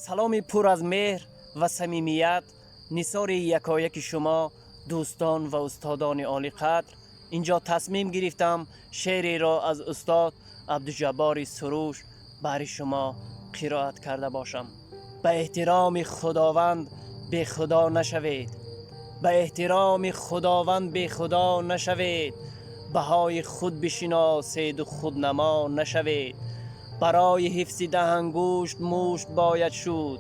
سلامی پر از مهر و صمیمیت نثار یکایک شما دوستان و استادان عالی قدر. اینجا تصمیم گرفتم شعری را از استاد عبدالجبار سروش برای شما قرائت کرده باشم. به احترام خداوند به خدا نشوید، به احترام خداوند به خدا نشوید، بهای خود بشناسید و خودنما نشوید. برای حفظ ده انگشت مشت باید شد،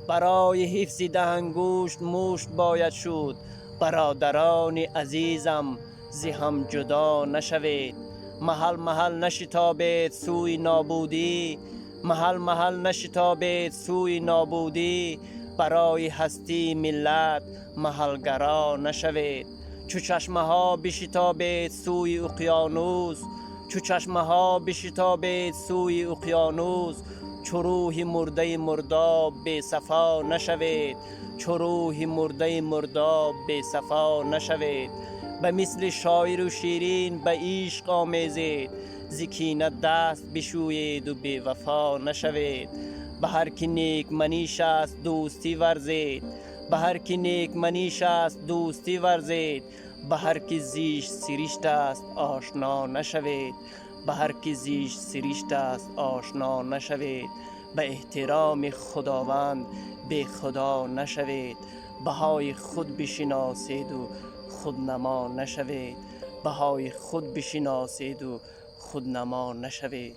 برای حفظ ده انگشت مشت باید شد. برادران عزیزم ز هم جدا نشوید، محل محل نشتابید سوی نابودی، محل محل نشتابید سوی نابودی. برای هستی ملت محلگرا نشوید. چو چشمه ها بشتابید سوی اقیانوس، چو چشمه ها بشتابید سوی اقیانوس. چو روح مرده مرداب بی صفا نشوید، چو روح مرده مرداب بی صفا نشوید. به مثل شاعر و شیرین به عشق آمیزید، ز کینه دست بشویید و بی وفا نشوید. به هر که نیک منیش است دوستی ورزید، به هر که نیک منیش است دوستی ورزید. به هر که زیش سرشت است آشنا نشوید، به هر که زیش سرشت است آشنا نشوید. به احترام خداوند به خدا نشوید، بهای خود بشناسید و خودنما نشوید، بهای خود بشناسید و خودنما نشوید.